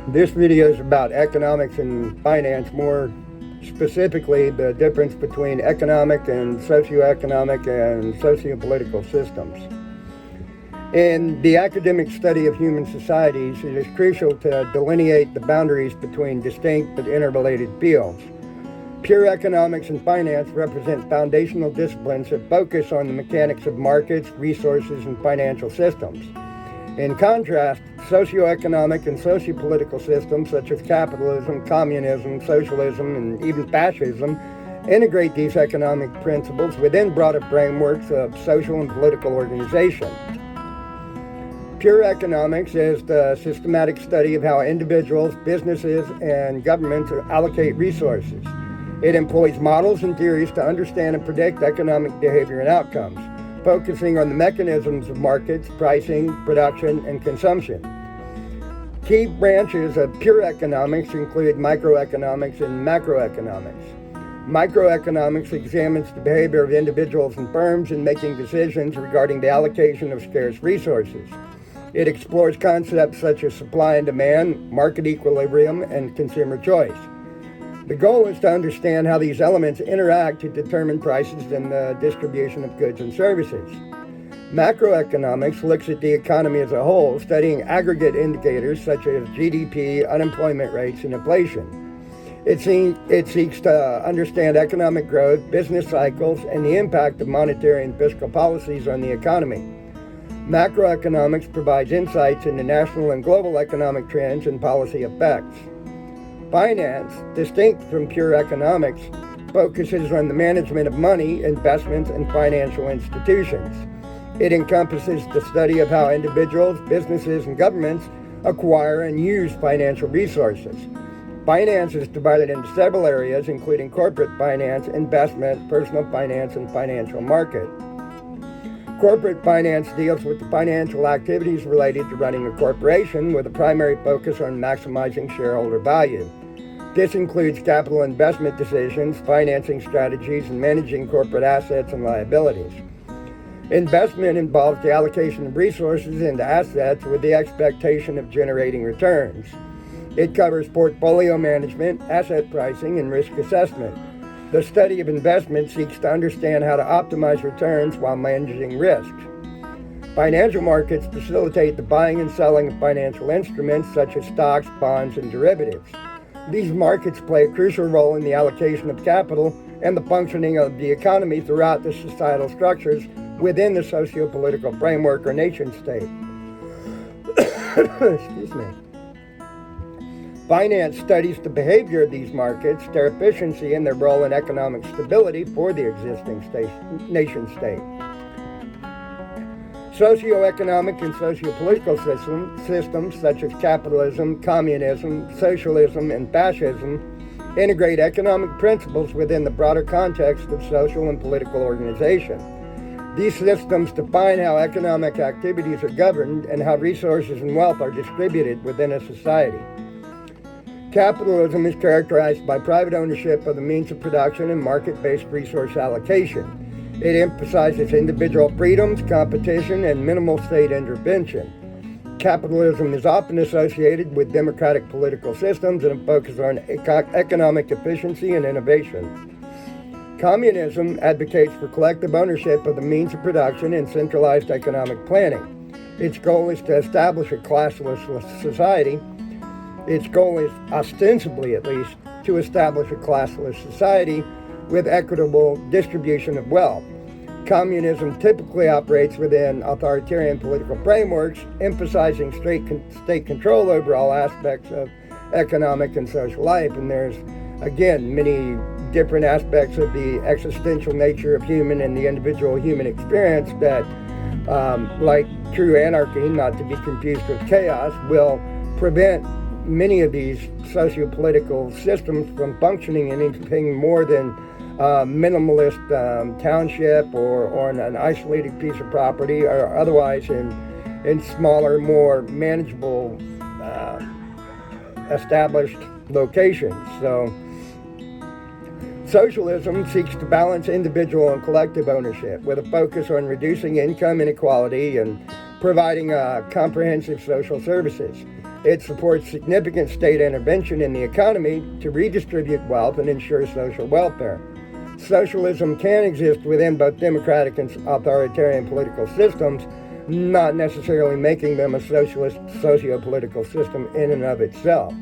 This video is about economics and finance, more specifically the difference between economic and socioeconomic and sociopolitical systems. In the academic study of human societies, it is crucial to delineate the boundaries between distinct but interrelated fields. Pure economics and finance represent foundational disciplines that focus on the mechanics of markets, resources, and financial systems. In contrast, socioeconomic and sociopolitical systems such as capitalism, communism, socialism, and even fascism integrate these economic principles within broader frameworks of social and political organization. Pure economics is the systematic study of how individuals, businesses, and governments allocate resources. It employs models and theories to understand and predict economic behavior and outcomes, focusing on the mechanisms of markets, pricing, production, and consumption. Key branches of pure economics include microeconomics and macroeconomics. Microeconomics examines the behavior of individuals and firms in making decisions regarding the allocation of scarce resources. It explores concepts such as supply and demand, market equilibrium, and consumer choice. The goal is to understand how these elements interact to determine prices and the distribution of goods and services. Macroeconomics looks at the economy as a whole, studying aggregate indicators such as GDP, unemployment rates, and inflation. It seeks to understand economic growth, business cycles, and the impact of monetary and fiscal policies on the economy. Macroeconomics provides insights into national and global economic trends and policy effects. Finance, distinct from pure economics, focuses on the management of money, investments, and financial institutions. It encompasses the study of how individuals, businesses, and governments acquire and use financial resources. Finance is divided into several areas, including corporate finance, investment, personal finance, and financial market. Corporate finance deals with the financial activities related to running a corporation with a primary focus on maximizing shareholder value. This includes capital investment decisions, financing strategies, and managing corporate assets and liabilities. Investment involves the allocation of resources into assets with the expectation of generating returns. It covers portfolio management, asset pricing, and risk assessment. The study of investment seeks to understand how to optimize returns while managing risks. Financial markets facilitate the buying and selling of financial instruments such as stocks, bonds, and derivatives. These markets play a crucial role in the allocation of capital and the functioning of the economy throughout the societal structures within the sociopolitical framework or nation state. Excuse me. Finance studies the behavior of these markets, their efficiency, and their role in economic stability for the existing nation state. Socioeconomic and sociopolitical systems such as capitalism, communism, socialism, and fascism integrate economic principles within the broader context of social and political organization. These systems define how economic activities are governed and how resources and wealth are distributed within a society. Capitalism is characterized by private ownership of the means of production and market-based resource allocation. It emphasizes individual freedoms, competition, and minimal state intervention. Capitalism is often associated with democratic political systems and a focus on economic efficiency and innovation. Communism advocates for collective ownership of the means of production and centralized economic planning. Its goal is to establish a classless society. Its goal is, ostensibly at least, to establish a classless society with equitable distribution of wealth. Communism typically operates within authoritarian political frameworks, emphasizing state control over all aspects of economic and social life. And there's, again, many different aspects of the existential nature of human and the individual human experience that, like true anarchy, not to be confused with chaos, will prevent many of these sociopolitical systems from functioning in anything more than minimalist township or an isolated piece of property, or otherwise in smaller, more manageable, established locations. So socialism seeks to balance individual and collective ownership with a focus on reducing income inequality and providing comprehensive social services. It supports significant state intervention in the economy to redistribute wealth and ensure social welfare. Socialism can exist within both democratic and authoritarian political systems, not necessarily making them a socialist socio-political system in and of itself.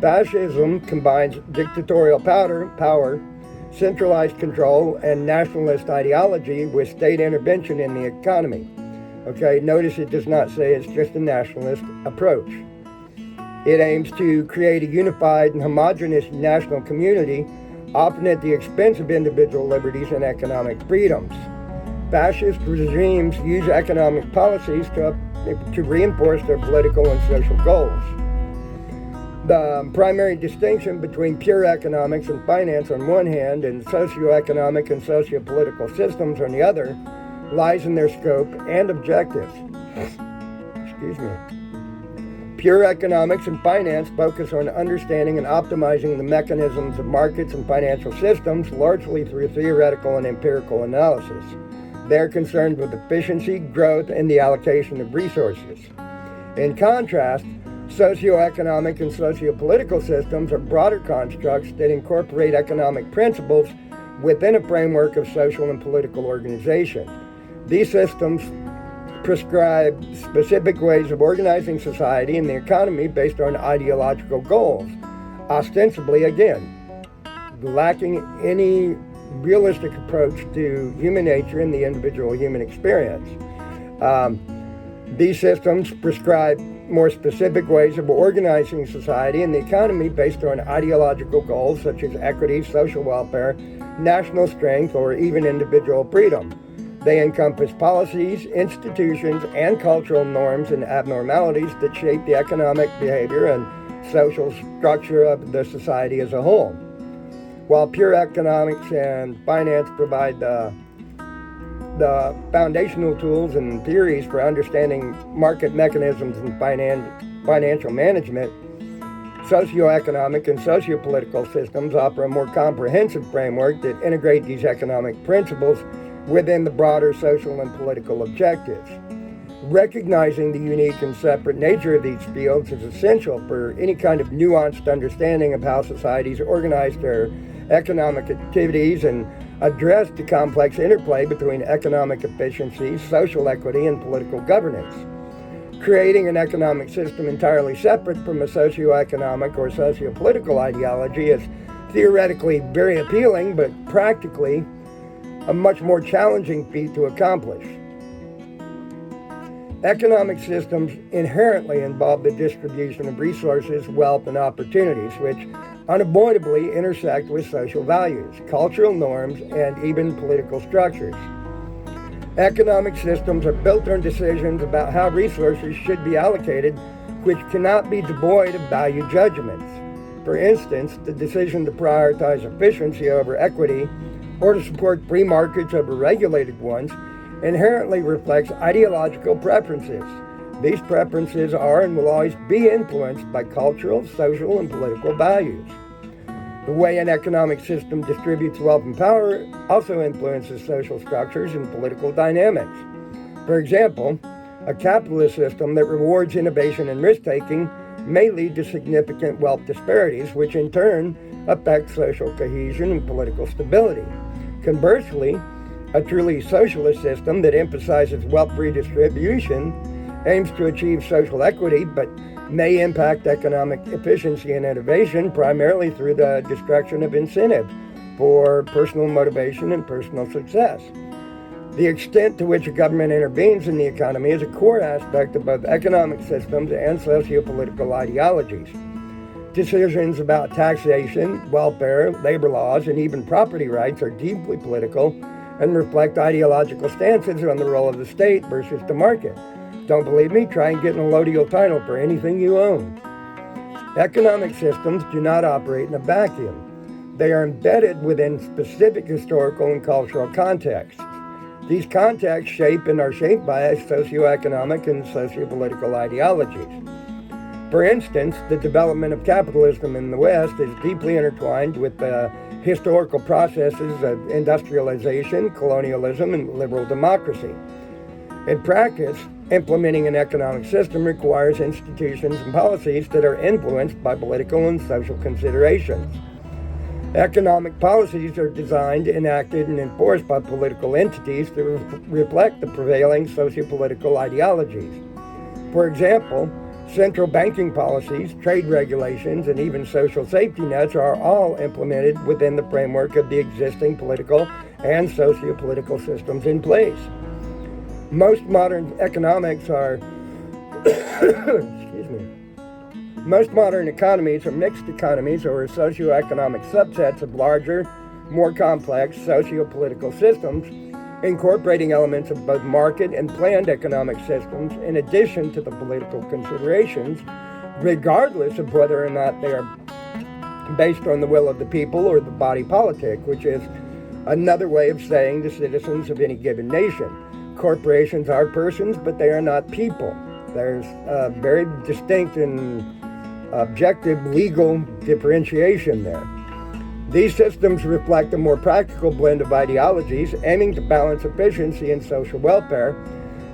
Fascism combines dictatorial power, centralized control, and nationalist ideology with state intervention in the economy. Okay, notice it does not say it's just a nationalist approach. It aims to create a unified and homogeneous national community, often at the expense of individual liberties and economic freedoms. Fascist regimes use economic policies to reinforce their political and social goals. The primary distinction between pure economics and finance on one hand and socioeconomic and sociopolitical systems on the other lies in their scope and objectives. Pure economics and finance focus on understanding and optimizing the mechanisms of markets and financial systems largely through theoretical and empirical analysis. They are concerned with efficiency, growth, and the allocation of resources. In contrast, socioeconomic and sociopolitical systems are broader constructs that incorporate economic principles within a framework of social and political organization. These systems prescribe specific ways of organizing society and the economy based on ideological goals, ostensibly, again, lacking any realistic approach to human nature and the individual human experience. These systems prescribe more specific ways of organizing society and the economy based on ideological goals such as equity, social welfare, national strength, or even individual freedom. They encompass policies, institutions, and cultural norms and abnormalities that shape the economic behavior and social structure of the society as a whole. While pure economics and finance provide the foundational tools and theories for understanding market mechanisms and financial management, socioeconomic and sociopolitical systems offer a more comprehensive framework that integrate these economic principles within the broader social and political objectives. Recognizing the unique and separate nature of these fields is essential for any kind of nuanced understanding of how societies organize their economic activities and address the complex interplay between economic efficiency, social equity, and political governance. Creating an economic system entirely separate from a socioeconomic or sociopolitical ideology is theoretically very appealing, but practically a much more challenging feat to accomplish. Economic systems inherently involve the distribution of resources, wealth, and opportunities, which unavoidably intersect with social values, cultural norms, and even political structures. Economic systems are built on decisions about how resources should be allocated, which cannot be devoid of value judgments. For instance, the decision to prioritize efficiency over equity or to support free markets over regulated ones inherently reflects ideological preferences. These preferences are and will always be influenced by cultural, social, and political values. The way an economic system distributes wealth and power also influences social structures and political dynamics. For example, a capitalist system that rewards innovation and risk-taking may lead to significant wealth disparities, which in turn affect social cohesion and political stability. Conversely, a truly socialist system that emphasizes wealth redistribution aims to achieve social equity, but may impact economic efficiency and innovation primarily through the destruction of incentive for personal motivation and personal success. The extent to which a government intervenes in the economy is a core aspect of both economic systems and sociopolitical ideologies. Decisions about taxation, welfare, labor laws, and even property rights are deeply political and reflect ideological stances on the role of the state versus the market. Don't believe me? Try and get an allodial title for anything you own. Economic systems do not operate in a vacuum. They are embedded within specific historical and cultural contexts. These contexts shape and are shaped by socioeconomic and sociopolitical ideologies. For instance, the development of capitalism in the West is deeply intertwined with the historical processes of industrialization, colonialism, and liberal democracy. In practice, Implementing an economic system requires institutions and policies that are influenced by political and social considerations. Economic policies are designed, enacted, and enforced by political entities that reflect the prevailing sociopolitical ideologies. For example, central banking policies, trade regulations, and even social safety nets are all implemented within the framework of the existing political and sociopolitical systems in place. Most modern economics are Most modern economies are mixed economies or socioeconomic subsets of larger, more complex sociopolitical systems, incorporating elements of both market and planned economic systems in addition to the political considerations, regardless of whether or not they are based on the will of the people or the body politic, which is another way of saying the citizens of any given nation. Corporations are persons, but they are not people. There's a very distinct and objective legal differentiation there. These systems reflect a more practical blend of ideologies aiming to balance efficiency and social welfare,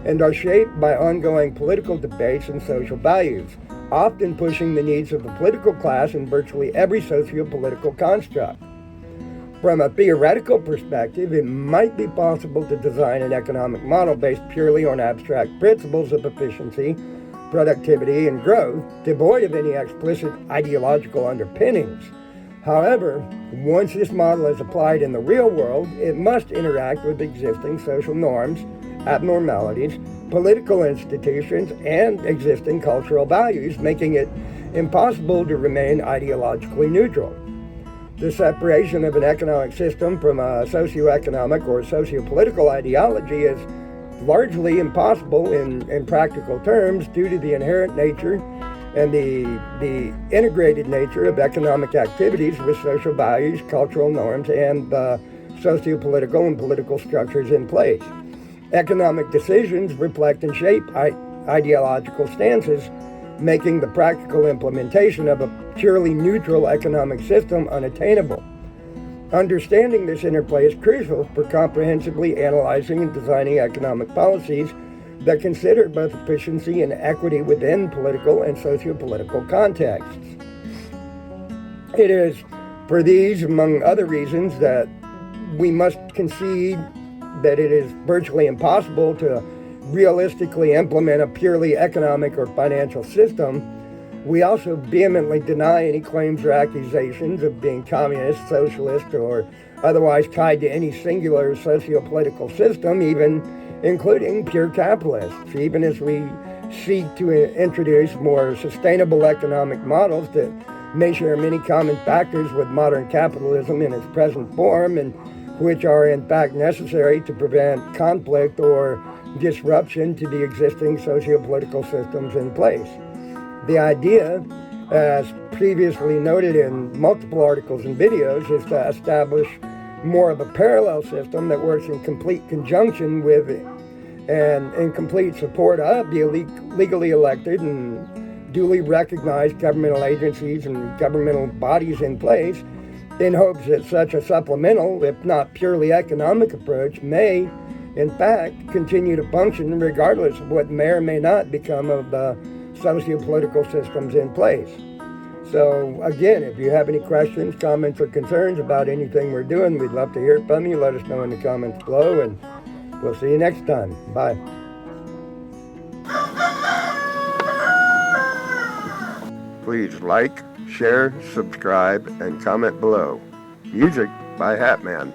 and are shaped by ongoing political debates and social values, often pushing the needs of the political class in virtually every socio-political construct. From a theoretical perspective, it might be possible to design an economic model based purely on abstract principles of efficiency, productivity, and growth, devoid of any explicit ideological underpinnings. However, once this model is applied in the real world, it must interact with existing social norms, abnormalities, political institutions, and existing cultural values, making it impossible to remain ideologically neutral. The separation of an economic system from a socioeconomic or sociopolitical ideology is largely impossible in practical terms due to the inherent nature and the integrated nature of economic activities with social values, cultural norms, and the sociopolitical and political structures in place. Economic decisions reflect and shape ideological stances, making the practical implementation of a purely neutral economic system unattainable. Understanding this interplay is crucial for comprehensively analyzing and designing economic policies that consider both efficiency and equity within political and socio-political contexts. It is for these, among other reasons, that we must concede that it is virtually impossible to realistically implement a purely economic or financial system. We also vehemently deny any claims or accusations of being communist, socialist, or otherwise tied to any singular socio-political system, even including pure capitalists, even as we seek to introduce more sustainable economic models that may share many common factors with modern capitalism in its present form, and which are in fact necessary to prevent conflict or disruption to the existing socio-political systems in place. The idea, as previously noted in multiple articles and videos, is to establish more of a parallel system that works in complete conjunction with and in complete support of the legally elected and duly recognized governmental agencies and governmental bodies in place, in hopes that such a supplemental, if not purely economic approach, may, in fact, continue to function regardless of what may or may not become of the socio-political systems in place. So again, if you have any questions, comments, or concerns about anything we're doing, we'd love to hear from you. Let us know in the comments below, and we'll see you next time. Bye. Please like, share, subscribe, and comment below. Music by Hatman.